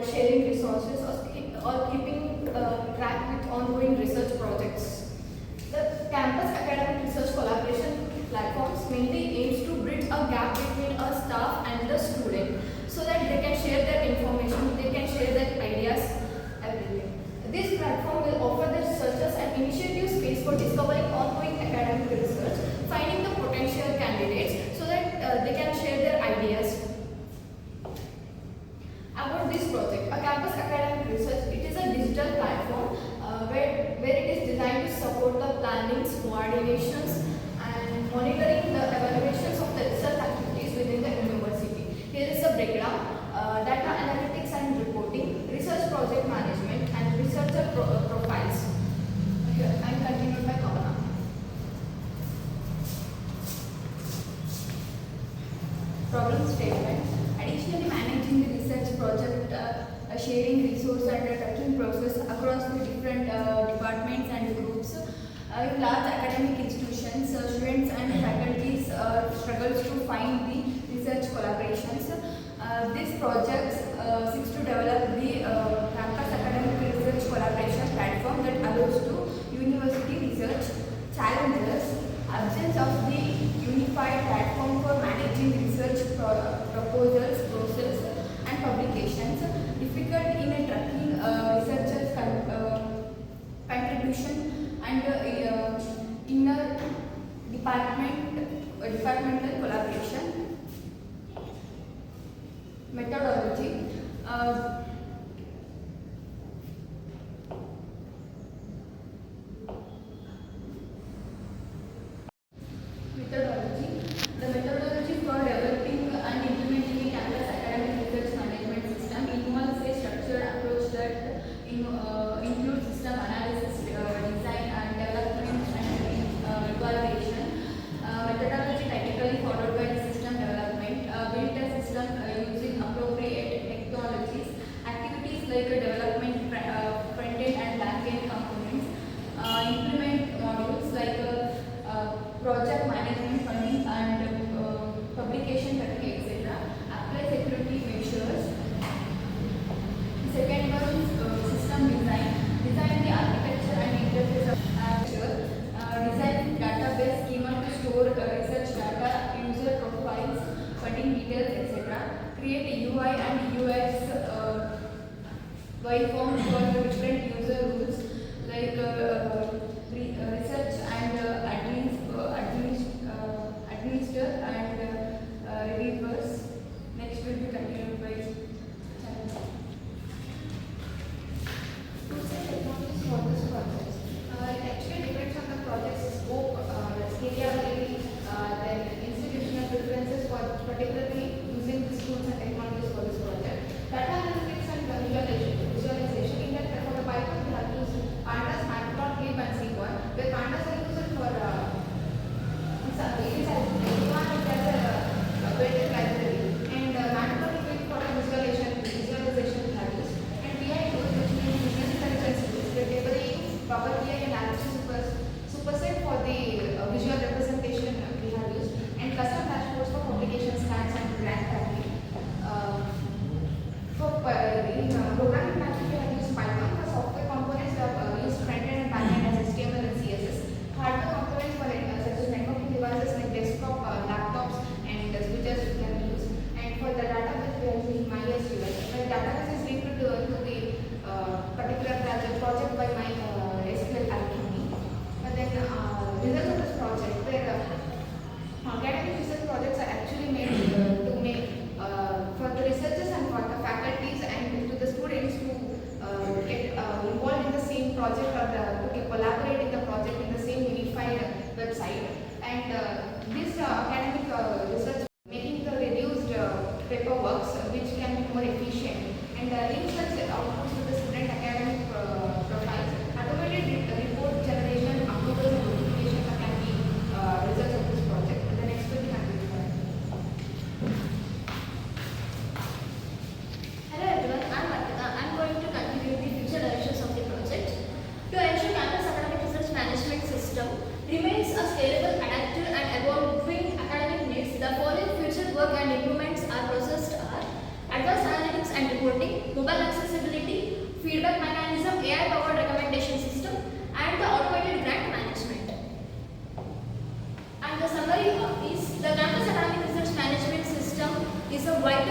sharing resources or keeping track with ongoing research projects. The campus academic research collaboration platforms mainly aims to bridge a gap between a staff and the student so that they can share their information, they can share their ideas, everything. This platform will offer the researchers an initiative space for discovering ongoing academic research, finding the potential candidates so that they can share their ideas. About this project, a campus academic research, it is a digital platform where it is designed to support the plannings, coordinations and monitoring the evaluations of the research activities within the university. Here is a breakdown, data analytics and reporting, research project management and researcher profiles. Here, I am continued by Kavana. Problem statement. Additionally, managing the research project, sharing resource and tracking process across the different departments and groups. In large academic institutions, students and faculties struggles to find the research collaborations. This project seeks to develop the campus academic research collaboration platform that allows to university research challenges, absence of the unified platform for managing research proposals, process and publications, difficult in tracking researchers' contribution and inner departmental collaboration. Methodology. The methodology for developing and implementing a campus academic research management system involves a structured approach that includes system analysis, design and development and evaluation. Methodology typically followed by the system development, build a system using appropriate technologies, activities like development front-end and back-end components, implement modules like project management, funding and publication tracking, etc. Apply security measures. Second one is system design. Design the architecture and interface of design database schema to store research data, user profiles, funding details, etc. Create a UI and UX waveforms for different user rules like research and administer and reviewers. Next will be continued by challenge. To say technologies for this project, it actually depends on the project's scope, scalability, then institutional preferences for particularly using these tools and technologies for this project. Data analytics and visualization. In that, for the Python, we have used pandas, matplotlib and sequoia, where pandas are used for weighted library, and matplotlib for visualization values, and BI tools which means business intelligence tools, where tabling, Power BI and Analysis Superset for the visual representation we have used, and custom dashboards for publication stats and grant tracking. In programming language, we have used Python. For software components, we have used front-end and back-end as HTML and CSS. Hardware components for such as networking devices like desktop, laptops, and switches we can use. And for the database, we are using MySQL. The database is linked to the particular project by MySQL Alchemy. But then results of this project, where academic research projects are actually made to make for the researchers and for the faculties and to the students to get involved in the same project or to collaborate in the project in the same unified website. And this academic research making the reduced paperwork which can be more efficient and link such outputs to the student academic profiles. Automated report generation, approvals and notification can be results of this project. And the next will be handled. Hello everyone, I am Arpita. I am going to continue the future directions of the project. To ensure campus academic research management system remains a scalable, adaptive and evolving academic needs, the following future work and improvements are processed are advanced analytics and reporting, mobile accessibility, feedback mechanism, AI-powered recommendation system, and the automated grant management. And the summary of is the campus academic research management system is a vital